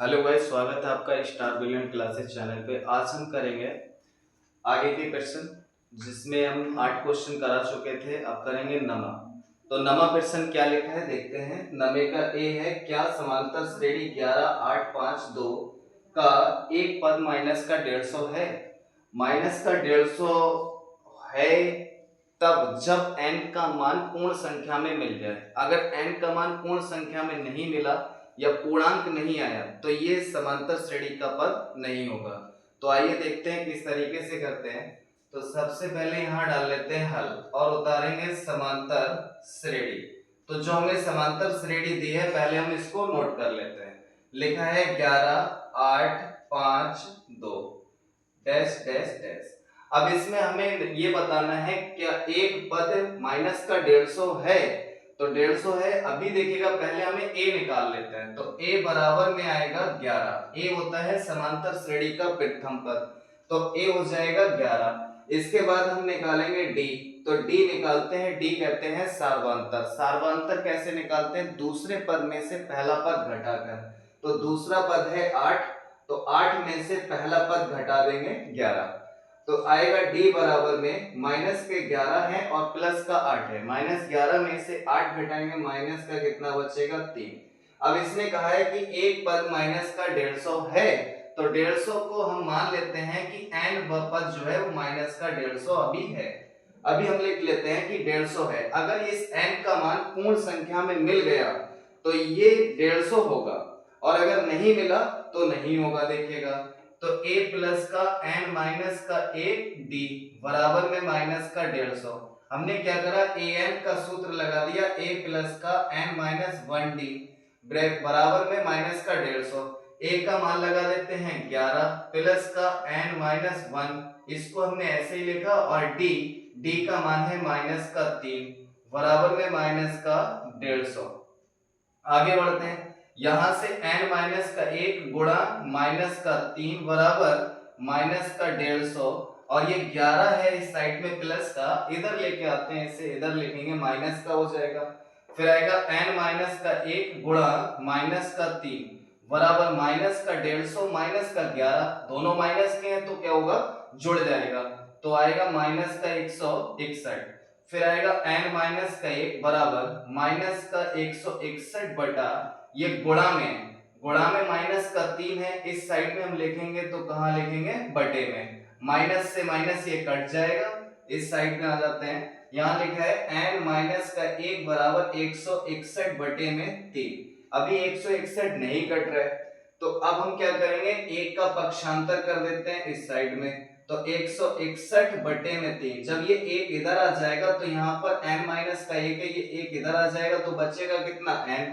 Hello guys, स्वागत है आपका स्टार ब्रिलियंट क्लासेस चैनल पे। आज हम करेंगे आगे के क्वेश्चन, जिसमें हम 8 क्वेश्चन करा चुके थे। अब करेंगे नमा। तो नमा क्वेश्चन क्या लिखा है देखते हैं। नमे का ए है, क्या समांतर श्रेणी 11 8 5 2 का एक पद माइनस का 150 है। माइनस का 150 है तब जब n का मान पूर्ण संख्या में मिल जाए। अगर n का मान पूर्ण संख्या में नहीं मिला या पूर्णांक नहीं आया तो ये समांतर श्रेणी का पद नहीं होगा। तो आइए देखते हैं किस तरीके से करते हैं। तो सबसे पहले यहां डाल लेते हैं हल और उतारेंगे समांतर श्रेणी। तो जो हमें समांतर श्रेणी दी है पहले हम इसको नोट कर लेते हैं। लिखा है 11 8 5 2 डैश डैश डैश। अब इसमें हमें ये बताना है क्या एक पद माइनस का 150 है। तो 150 है, अभी देखिएगा पहले हमें a निकाल लेते हैं। तो a बराबर में आएगा 11। a होता है समांतर श्रेणी का प्रथम पद, तो a हो जाएगा 11। इसके बाद हम निकालेंगे d। तो d निकालते हैं, d कहते हैं सार्वंतर। सार्वंतर कैसे निकालते हैं? दूसरे पद में से पहला पद घटाकर। तो दूसरा पद है 8, तो 8 में से पहला पद घटा देंगे 11। तो आएगा d बराबर में माइनस के 11 है और प्लस का 8 है। माइनस 11 में से 8 घटाएंगे, माइनस का कितना बचेगा 3। अब इसने कहा है कि एक पद माइनस का 150 है, तो 150 को हम मान लेते हैं कि n पद जो है वो माइनस का 150 अभी है। अभी हम लिख लेते हैं कि 150 है। अगर इस n का मान पूर्ण संख्या में मिल गया तो ये 150 होगा, और अगर नहीं मिला तो नहीं होगा। देखिएगा तो a प्लस का n माइनस का 1 d बराबर में माइनस का 150। हमने क्या करा, an का सूत्र लगा दिया, a प्लस का n माइनस 1 d बराबर में माइनस का 150। a का मान लगा देते हैं 11 प्लस का n माइनस 1, इसको हमने ऐसे ही लिखा, और d का मान है माइनस का 3 बराबर में माइनस का 150। आगे बढ़ते हैं। यहां से n माइनस का 1 गुणा माइनस का 3 बराबर माइनस का 150, और ये 11 है इस साइड में प्लस का, इधर लेके आते हैं, इसे इधर लिखेंगे, माइनस का हो जाएगा। फिर आएगा n माइनस का 1 गुणा माइनस का 3 बराबर माइनस का 150 माइनस का 11, दोनों माइनस के हैं तो क्या होगा, जुड़ जाएगा। तो आएगा माइनस का 161। फिर आएगा n माइनस का 1 बराबर माइनस का 161 बटा, ये गुणा में माइनस का 3 है, इस साइड में हम लिखेंगे तो कहां लिखेंगे, बटे में। माइनस से माइनस ये कट जाएगा, इस साइड में आ जाते हैं। यहां लिखा है n माइनस का 1 बराबर 161 बटे में 3। अभी 161 नहीं कट रहा है, तो अब हम क्या करेंगे, 1 का पक्षांतर कर देते हैं इस साइड में। तो 161 बटे में 3, जब ये 1 इधर आ जाएगा तो यहाँ पर n माइनस का 1 है, ये 1 इधर आ जाएगा तो बचेगा कितना, n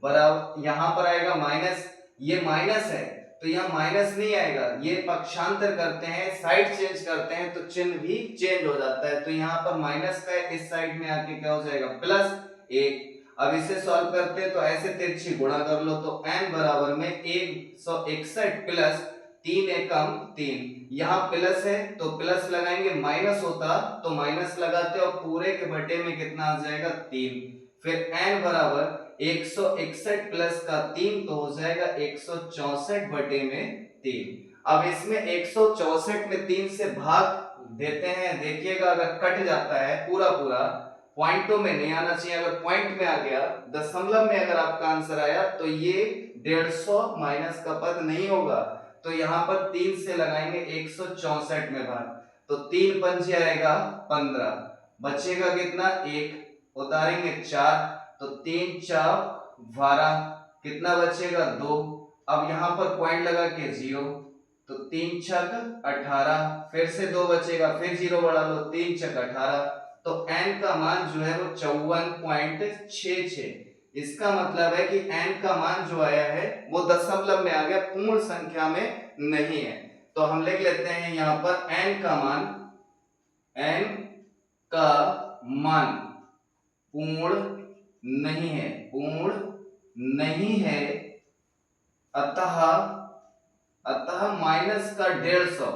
बराबर, यहाँ पर आएगा माइनस, ये माइनस है तो यहाँ माइनस नहीं आएगा, ये पक्षांतर करते हैं, साइड चेंज करते हैं तो चिन्ह भी चेंज हो जाता है। तो यहाँ पर माइनस का है, इस साइड में आके क्या हो जाएगा, प्लस 1। अब इसे सॉल्व करते हैं तो ऐसे तिरछी गुणा कर लो, तो n बराबर में 161 प्लस 3 एकम 3, यहाँ प्लस है तो प्लस लगाएंगे, माइनस होता तो माइनस लगाते, और पूरे के बटे में कितना आ जाएगा, 3। फिर n बराबर 161 प्लस का 3 तो हो जाएगा 164 बटे में 3। अब इसमें 164 में 3 से भाग देते हैं, देखिएगा अगर कट जाता है पूरा पूरा, पॉइंटों में नहीं आना चाहिए, अगर पॉइंट में आ गया, दशमलव में अगर आपका आंसर आया तो ये 150 माइनस का पद नहीं होगा। तो यहाँ पर 3 से लगाएंगे 164 में भाग, तो 3 पंजे आएगा 15, बचेगा कितना, 1 उतारेंगे 4, तो 3 4 12, कितना बचेगा, 2। अब यहाँ पर पॉइंट लगा के 0, तो 3 छक 18, फिर से 2 बचेगा, फिर 0 बढ़ा लो, 3 छक 18, तो n का मान जो है वो 54.66। इसका मतलब है कि n का मान जो आया है वो दशमलव में आ गया, पूर्ण संख्या में नहीं है। तो हम लिख लेते हैं यहां पर n का मान पूर्ण नहीं है, अतः माइनस का 150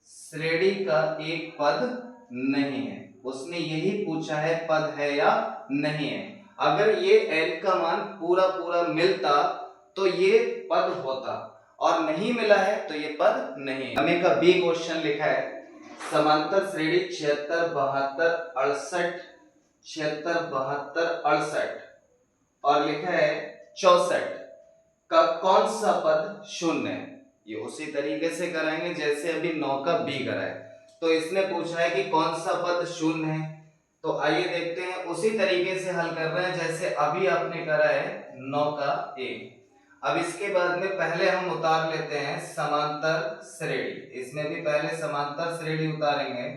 श्रेणी का एक पद नहीं है। उसने यही पूछा है पद है या नहीं है। अगर ये n का मान पूरा पूरा मिलता तो ये पद होता, और नहीं मिला है तो ये पद नहीं। हमें का बी क्वेश्चन लिखा है समांतर श्रेणी 76 72 68 76 72 68 और लिखा है 64 का कौन सा पद शून्य है। ये उसी तरीके से कराएंगे जैसे अभी 9 का बी कराए। तो इसने पूछा है कि कौन सा पद शून्य है, तो आइए देखते हैं उसी तरीके से हल कर रहे हैं जैसे अभी आपने करा है 9 का ए। अब इसके बाद में पहले हम उतार लेते हैं समांतर श्रेणी। इसमें भी पहले समांतर श्रेणी उतारेंगे।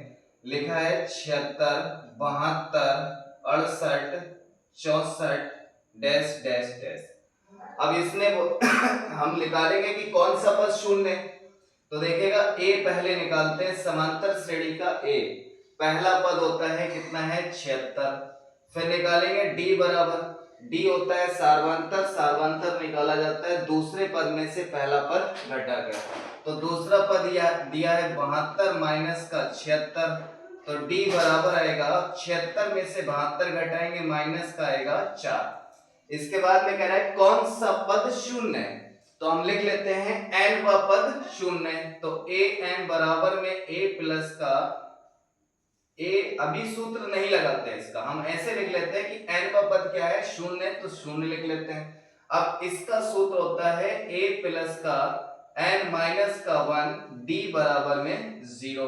लिखा है 76 72 68 64 डैश डैश डैश। अब इसने हम निकालेंगे कि कौन सा पद शून्य है। तो देखिएगा ए पहले निकालते हैं समांतर श्रेणी का ए। पहला पद होता है कितना है 76। फिर निकालेंगे डी बराबर, डी होता है सार्वंतर, सार्वंतर निकाला जाता है दूसरे पद में से पहला पद घटाकर। तो दूसरा पद दिया है 72 माइनस का 76, तो डी बराबर आएगा 76 में से 72 घटाएंगे माइनस का आएगा 4। इसके बाद में कह रहा है कौन सा पद शून्य है, तो हम लिख लेते हैं n व पद शून्य है। तो a n बराबर में a प्लस का a, अभी सूत्र नहीं लगाते हैं इसका, हम ऐसे लिख लेते हैं कि n व पद क्या है शून्य, तो शून्य लिख लेते हैं। अब इसका सूत्र होता है a प्लस का n माइनस का 1 d बराबर में 0।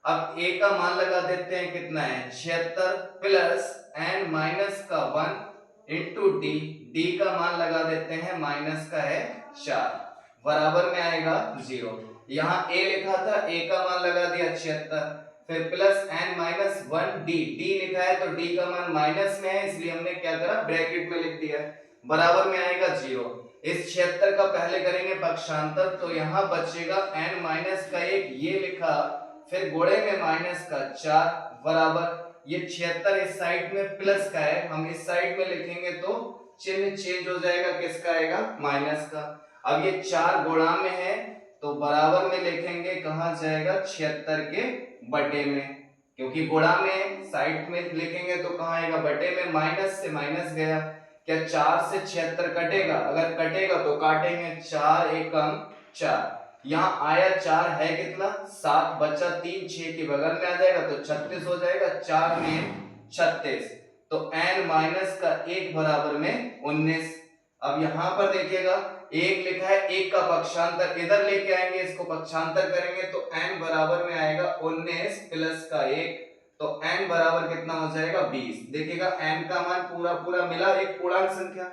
अब a का मान लगा देते हैं कितना है 76 प्लस n माइनस का 1 इंटू डी, डी का मान लगा देते हैं माइनस का है 4 बराबर में आएगा 0। यहाँ a लिखा था, a का मान लगा दिया 76, फिर plus n minus 1 D, D लिखा है तो डी का मान माइनस में है इसलिए हमने क्या करा ब्रैकेट में लिख दिया, बराबर में आएगा 0। इस 76 का पहले करेंगे पक्षांतर, तो यहाँ बचेगा n माइनस का 1 ये लिखा, फिर गोड़े में माइनस का 4 बराबर ये 76 इस साइड में प्लस का है, हम इस साइड में लिखेंगे तो चिन्ह चेंज हो जाएगा, किसका आएगा माइनस का। अब ये 4 गुणा में है तो बराबर में लिखेंगे कहां जाएगा 76 के बटे में, क्योंकि गुणा में साइड में लिखेंगे तो कहां आएगा बटे में, माइनस से माइनस गया, क्या 4 से 76 कटेगा, अगर कटेगा तो काटेंगे 4 एकम 4, यहाँ आया 4 है कितना 7 बचा 3 6 के बगल में आ जाएगा तो 36 हो जाएगा, 4 में 36, तो n माइनस का 1 बराबर में 19। अब यहाँ पर देखिएगा 1 लिखा है, 1 का पक्षांतर इधर लेके आएंगे, इसको पक्षांतर करेंगे तो n बराबर में आएगा 19 प्लस का 1, तो n बराबर कितना हो जाएगा 20। देखिएगा n का मान पूरा पूरा मिला, एक पूर्णांक संख्या,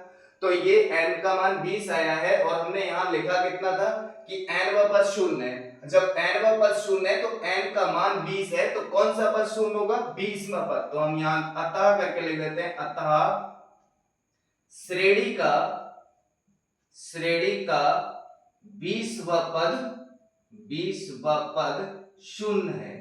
तो ये n का मान 20 आया है, और हमने यहाँ लिखा कितना था कि n व पद शून्य है। जब n व पद शून्य है तो n का मान 20 है, तो कौन सा पद शून्य होगा 20वां पद, तो हम यहाँ अतः करके लिख देते हैं, अतः श्रेणी का 20वां पद शून्य है,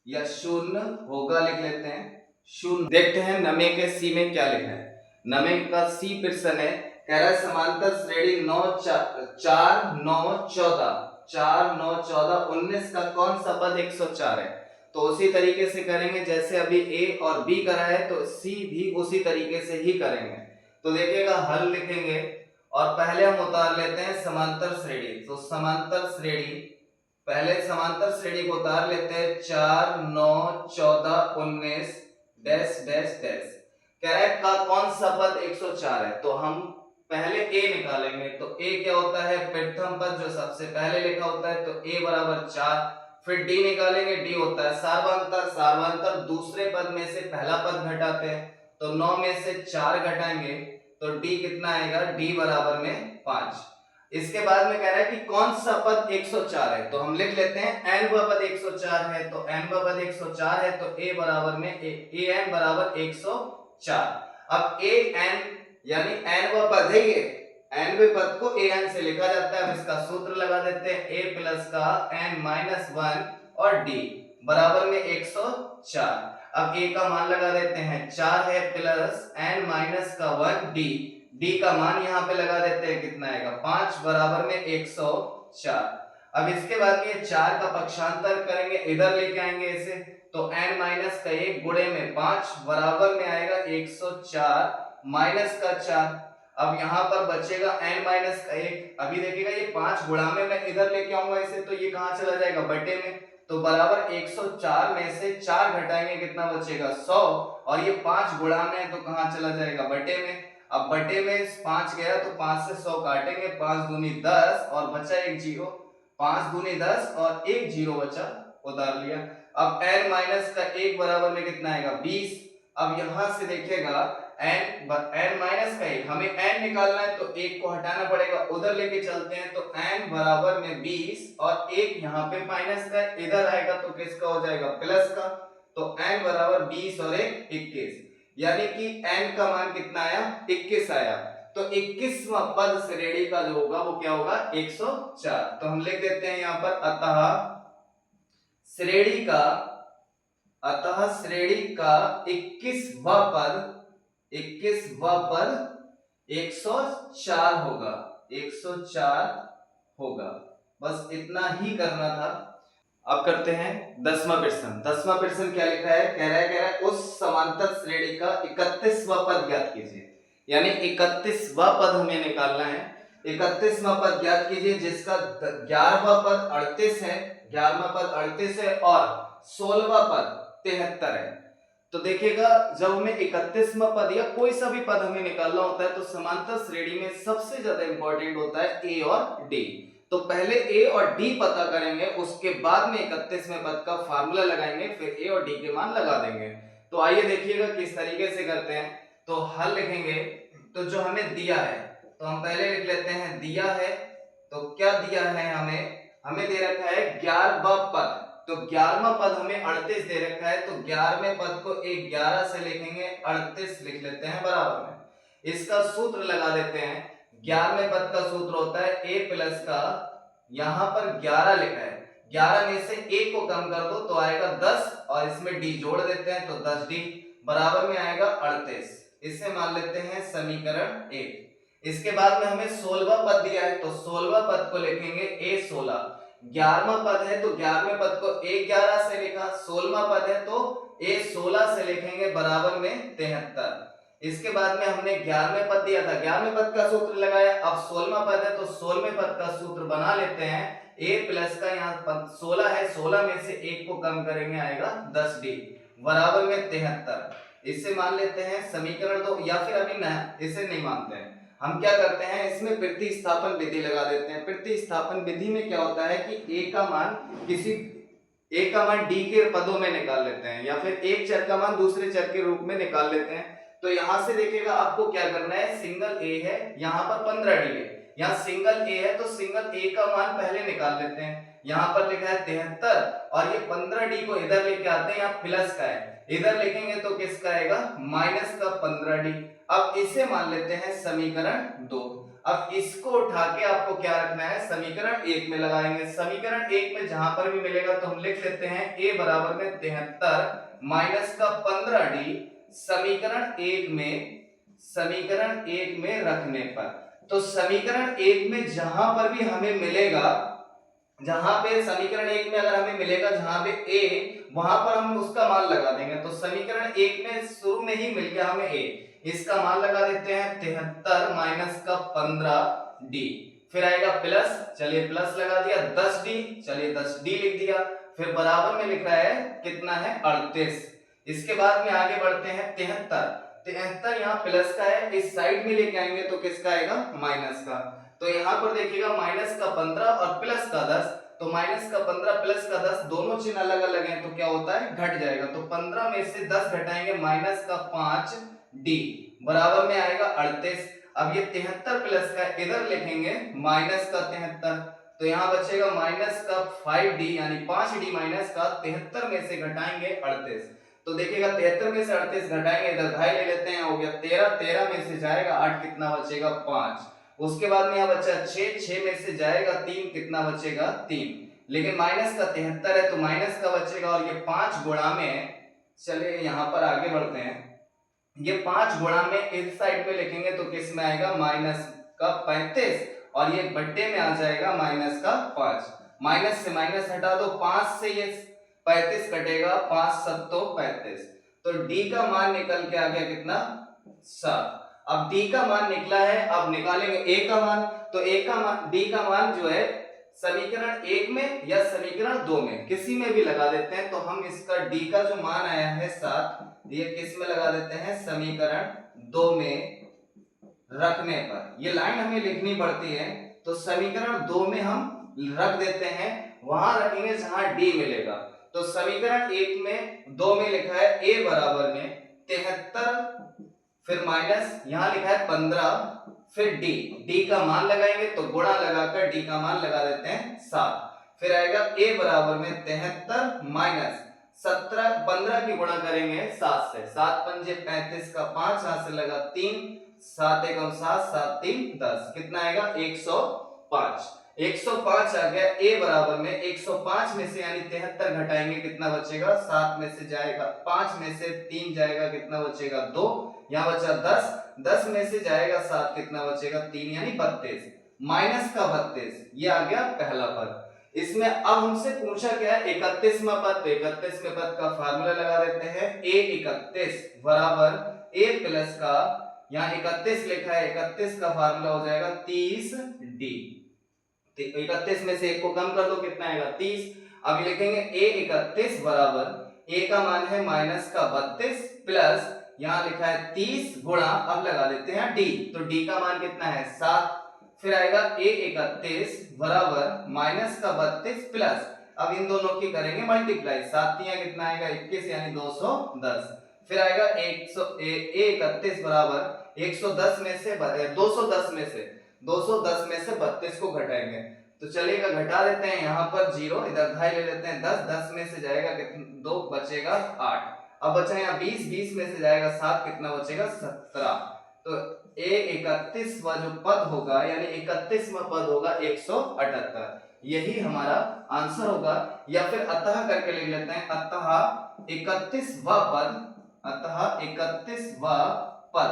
या शून्य होगा लिख लेते हैं शून्य। देखते हैं नमे के सी में क्या लिखा है। नमे का सी प्रश्न है, कह रहा है समांतर श्रेणी 9 4 9 14 4 9 14 19 का कौन सा पद 104 है। तो उसी तरीके से करेंगे जैसे अभी ए और बी करा है, तो सी भी उसी तरीके से ही करेंगे। तो देखिएगा हल लिखेंगे और पहले हम उतार लेते हैं समांतर श्रेणी। तो समांतर श्रेणी, पहले समांतर श्रेणी को उतार लेते हैं 4 9 14 19 डैश डैश डैश। कह रहा है का कौन सा पद 104 है, तो हम पहले a निकालेंगे। तो a क्या होता है प्रथम पद जो सबसे पहले लिखा होता है, तो a बराबर 4। फिर d निकालेंगे, d होता है सार्वंतर, सार्वंतर दूसरे पद में से पहला पद घटाते हैं, तो 9 में से 4 घटाएंगे तो d कितना आएगा, d बराबर में 5। इसके बाद में कह रहा है कि कौन सा पद 104 है, तो हम लिख लेते हैं n व पद 104 है, तो n व पद 104 है तो a बराबर में an बराबर 104। अब an यानी n व पद है, ये n वे पद को an से लिखा जाता है। अब इसका सूत्र लगा देते हैं, a प्लस का n माइनस 1 और d बराबर में 104। अब a का मान लगा देते हैं 4 है प्लस n माइनस का 1 d का मान यहाँ पे लगा देते हैं कितना आएगा 5 बराबर में 104। अब इसके बाद में 4 का पक्षांतर करेंगे, इधर लेके आएंगे इसे, तो n माइनस का 1 गुणे में 5 बराबर में आएगा 104 माइनस का 4। अब यहाँ पर बचेगा n माइनस का 1। अभी देखिएगा ये 5 गुणा में मैं इधर लेके आऊंगा इसे, तो ये कहाँ चला जाएगा, बटे में। तो बराबर 104 में से 4 घटाएंगे कितना बचेगा, 100। और ये 5 गुणा में है तो कहाँ चला जाएगा, बटे में। अब बटे में 5 गया तो 5 से 100 काटेंगे, 5 दूनी 10 और बचा 1 जीरो। 5 दूनी 10 और 1 जीरो बचा, उतार लिया। अब n माइनस का 1 बराबर में कितना आएगा, 20। अब यहां से देखिएगा n माइनस का 1, हमें n निकालना है तो 1 को हटाना पड़ेगा, उधर लेके चलते हैं। तो n बराबर में 20 और 1 यहाँ पे माइनस का इधर आएगा तो किसका हो जाएगा, प्लस का। तो n बराबर 20 और 1 21, यानी कि n का मान कितना आया, 21 आया। तो 21वां पद श्रेणी का जो होगा वो क्या होगा, 104। तो हम लिख देते हैं यहाँ पर अतः श्रेणी का 21वां पद 104 होगा, 104 होगा। बस इतना ही करना था। अब करते हैं 10वां प्रश्न। 10वां प्रश्न क्या लिखा है, कह रहा है उस समांतर श्रेणी का 31वां पद ज्ञात कीजिए। यानी 31वां पद हमें निकालना है। 31वां पद ज्ञात कीजिए जिसका 11वां पद 38 है, 11वां पद 38 है और 16वां पद 73 है। तो देखिएगा जब हमें 31वां पद या कोई सा भी पद हमें निकालना होता है तो समांतर श्रेणी में सबसे ज्यादा इंपॉर्टेंट होता है ए और डी। तो पहले ए और डी पता करेंगे, उसके बाद में 31वें पद का फार्मूला लगाएंगे, फिर ए और डी के मान लगा देंगे। तो आइए देखिएगा किस तरीके से करते हैं। तो हल लिखेंगे, तो जो हमें दिया है तो हम पहले लिख लेते हैं, दिया है तो क्या दिया है, हमें दे रखा है 11वां पद। तो 11वां पद हमें 38 दे रखा है, तो 11वें पद को 11 से लिखेंगे, 38 लिख लेते हैं बराबर में। इसका सूत्र लगा देते हैं। 11वें पद का सूत्र होता है a प्लस का, यहां पर 11 लिखा है, 11 में से a को कम कर दो तो आएगा 10 और इसमें d जोड़ देते हैं तो 10d बराबर में आएगा 38। इसे मान लेते हैं समीकरण 1। इसके बाद में हमें 16वां पद दिया है, तो 16वां पद को लिखेंगे a16। 11वां पद है तो 11वें पद को a11 से लिखा, 16वां पद है तो a16 से लिखेंगे बराबर में 73। इसके बाद में हमने 11वें पद दिया था, 11वें पद का सूत्र लगाया। अब 16वां पद है तो 16वें पद का सूत्र बना लेते हैं। a प्लस का यहाँ पद 16 है, 16 में से 1 को कम करेंगे आएगा 10d बराबर में 73। इसे मान लेते हैं समीकरण 2, या फिर अभी ना इसे नहीं मानते हैं, हम क्या करते हैं इसमें प्रतिस्थापन विधि लगा देते हैं। प्रतिस्थापन विधि में क्या होता है कि a का मान d के पदों में निकाल लेते हैं, या फिर एक चर का मान दूसरे चर के रूप में निकाल लेते हैं। तो यहां से देखिएगा आपको क्या करना है, सिंगल a है, यहाँ पर 15d है, यहाँ सिंगल a है तो सिंगल a का मान पहले निकाल लेते हैं। यहाँ पर लिखा है 73 और ये 15d को इधर लेके आते हैं, यहाँ प्लस का है, इधर लिखेंगे तो किसका आएगा, माइनस का 15d। अब इसे मान लेते हैं समीकरण 2। अब इसको उठा के आपको क्या रखना है, समीकरण 1 में लगाएंगे। समीकरण 1 में जहां पर भी मिलेगा तो हम लिख लेते हैं a बराबर में 73 माइनस का 15d समीकरण 1 में रखने पर। तो समीकरण 1 में जहां पर भी हमें मिलेगा, जहां पे समीकरण 1 में अगर हमें मिलेगा जहां पे a, वहां पर हम उसका मान लगा देंगे। तो समीकरण 1 में शुरू में ही मिल गया हमें a, इसका मान लगा देते हैं 73 माइनस का 15d, फिर आएगा प्लस, चलिए प्लस लगा दिया, 10d, चलिए 10d लिख दिया, फिर बराबर में लिख रहा है कितना है 38। इसके बाद में आगे बढ़ते हैं 73 यहाँ प्लस का है, इस साइड में लेके आएंगे तो किसका आएगा, माइनस का। तो यहाँ पर देखिएगा माइनस का 15 और प्लस का 10, तो माइनस का 15 प्लस का 10 दोनों चिन्ह अलग अलग हैं तो क्या होता है, घट जाएगा। तो 15 में से 10 घटाएंगे, माइनस का 5d बराबर में आएगा 38। अब ये 73 प्लस का इधर लिखेंगे माइनस का 73, तो यहाँ बचेगा माइनस का 5d यानी 5d माइनस का 73 में से घटाएंगे 38। तो देखिएगा 73 में से 38 घटाएंगे, इधर ढाई ले लेते हैं, हो गया 13, 13 में से जाएगा 8, कितना बचेगा 5। उसके बाद में यहाँ बचा 6, 6 में से जाएगा 3, कितना बचेगा 3। लेकिन माइनस का 73 है तो माइनस का बचेगा, और ये 5 गुणा में, चलिए यहाँ पर आगे बढ़ते हैं, ये 5 गुणा में इस साइड में लिखेंगे तो किस में आएगा, माइनस का 35, और ये बट्टे में आ जाएगा माइनस का 5। माइनस से माइनस हटा दो, 5 35 कटेगा 5 7 35, तो डी का मान निकल के आ गया कितना 7। अब डी का मान निकला है, अब निकालेंगे ए का मान। तो ए का मान, डी का मान जो है समीकरण 1 में या समीकरण 2 में किसी में भी लगा देते हैं। तो हम इसका डी का जो मान आया है 7, ये किस में लगा देते हैं, समीकरण 2 में रखने पर। ये लाइन हमें लिखनी पड़ती है, तो समीकरण 2 में हम रख देते हैं, वहां रखेंगे जहां डी मिलेगा। तो समीकरण 1 में 2 में लिखा है a बराबर में 73, फिर माइनस यहां लिखा है 15, फिर डी का मान लगाएंगे तो गुणा लगाकर डी का मान लगा देते हैं 7। फिर आएगा a बराबर में 73 माइनस 17, 15 की गुणा करेंगे 7 से, 7 पंजे 35 का 5, यहां से लगा 3, 7 एकम 7, 7 3 10, कितना आएगा 105। 105 आ गया। a बराबर में 105 में से यानी 73 घटाएंगे, कितना बचेगा, 7 में से जाएगा 5 में से 3 जाएगा, कितना बचेगा 2, यहाँ बचा 10, 10 में से जाएगा 7, कितना बचेगा 3 यानी 32, माइनस का 32। ये आ गया पहला पद। इसमें अब हमसे पूछा क्या है 31वां पद, तो 31वें पद का फार्मूला लगा देते हैं, a31 बराबर a प्लस का, यहाँ 31 लिखा है, 31 का फार्मूला हो जाएगा 30d। 31 में से 1 को कम कर दो, कितना आएगा 30। अब लिखेंगे a31 बराबर a का मान है माइनस का 32 प्लस यहाँ लिखा है 30 गुणा, अब लगा देते हैं d, तो d का मान कितना है 7। फिर आएगा a31 बराबर माइनस का 32 प्लस, अब इन दोनों की करेंगे मल्टीप्लाई, 7 कितना आएगा 21 यानी 210। फिर आएगा a31 बराबर 110 में से 210 में से 32 को घटाएंगे, तो चलेगा घटा देते हैं, यहाँ पर 0 इधर ढाई ले लेते हैं, 10, 10 में से जाएगा 2 बचेगा 8। अब बचा यहाँ 20, 20 में से जाएगा 7, कितना बचेगा 17। तो a31वां जो पद होगा यानी 31वां पद होगा 178, यही हमारा आंसर होगा। या फिर अतः करके लिख लेते हैं, अतः 31वां पद, अतः 31वां पद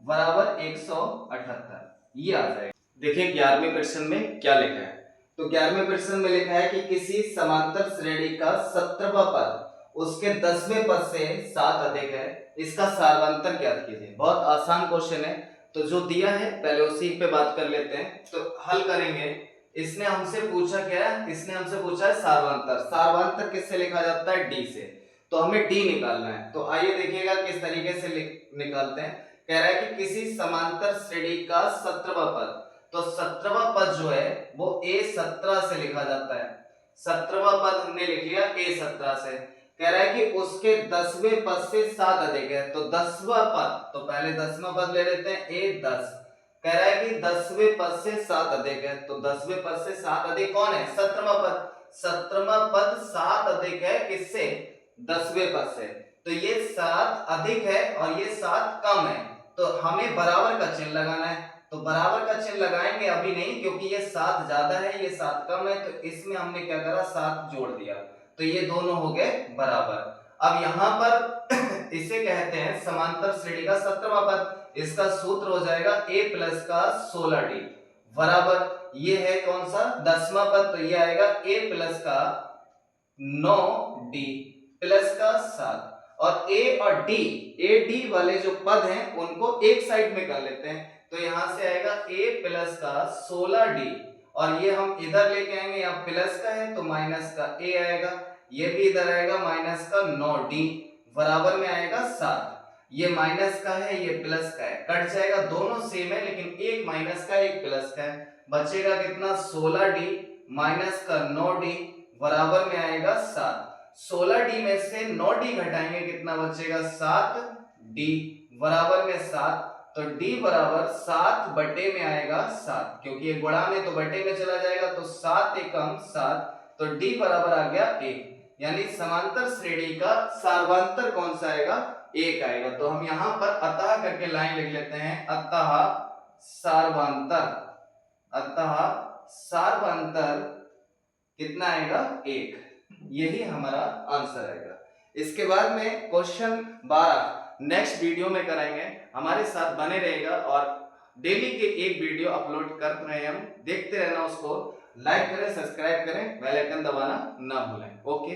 बराबर 178, ये आ जाएगा। देखिए 11वें क्वेश्चन में क्या लिखा है। तो 11वें क्वेश्चन में लिखा है कि किसी समांतर श्रेणी का 17वां पद उसके 10वें पद से 7 अधिक है, इसका सारवांतर ज्ञात कीजिए। बहुत आसान क्वेश्चन है, तो जो दिया है पहले उसी पे बात कर लेते हैं, तो हल करेंगे। इसने हमसे पूछा क्या है, इसने हमसे पूछा है सारवांतर। सारवांतर किससे लिखा जाता है, डी से, तो हमें डी निकालना है। तो आइए देखिएगा किस तरीके से निकालते हैं। कह रहा है कि किसी समांतर श्रेणी का 17वां पद, तो 17वां पद जो है वो a17 से लिखा जाता है। 17वां पद हमने लिख लिया a17 से। कह रहा है कि उसके 10वें पद से 7 अधिक है, तो 10वां पद, तो पहले 10वां पद ले लेते हैं a10। कह रहा है कि 10वें पद से 7 अधिक है, तो 10वें पद से 7 अधिक कौन है, 17वां पद। 17वां पद 7 अधिक है किससे, 10वें पद से, तो ये 7 अधिक है और ये 7 कम है, तो हमें बराबर का चिन्ह लगाना है। तो बराबर का चिन्ह लगाएंगे अभी नहीं, क्योंकि ये 7 ज्यादा है ये 7 कम है, तो इसमें हमने क्या करा 7 जोड़ दिया, तो ये दोनों हो गए बराबर। अब यहाँ पर इसे कहते हैं समांतर श्रेणी का 17वां पद, इसका सूत्र हो जाएगा a प्लस का 16d बराबर, ये है कौन सा 10वां पद, तो ये आएगा a प्लस का 9d प्लस का 7। और a और d, a d वाले जो पद हैं उनको एक साइड में कर लेते हैं, तो यहां से आएगा a प्लस का 16d, और ये हम इधर लेके आएंगे, यहाँ प्लस का है तो माइनस का a आएगा, ये भी इधर आएगा माइनस का 9d बराबर में आएगा 7। ये माइनस का है ये प्लस का है, कट जाएगा, दोनों सेम है लेकिन एक माइनस का एक प्लस का है, बचेगा कितना 16d माइनस का 9d बराबर में आएगा 7। 16d में से 9d घटाएंगे, कितना बचेगा 7d बराबर में 7, तो d बराबर 7 बटे में आएगा 7, क्योंकि ये गुणा में तो बटे में चला जाएगा, तो 7 एकम 7, तो d बराबर आ गया 1, यानी समांतर श्रेणी का सारवांतर कौन सा आएगा, 1 आएगा। तो हम यहाँ पर अतः करके लाइन लिख लेते हैं, अतः सारवांतर, अतः सारवांतर कितना आएगा 1, यही हमारा आंसर आएगा। इसके बाद में क्वेश्चन 12 नेक्स्ट वीडियो में कराएंगे, हमारे साथ बने रहेगा और डेली के एक वीडियो अपलोड कर रहे हैं हम, देखते रहना, उसको लाइक करें, सब्सक्राइब करें, बेल आइकन दबाना ना भूलें। ओके।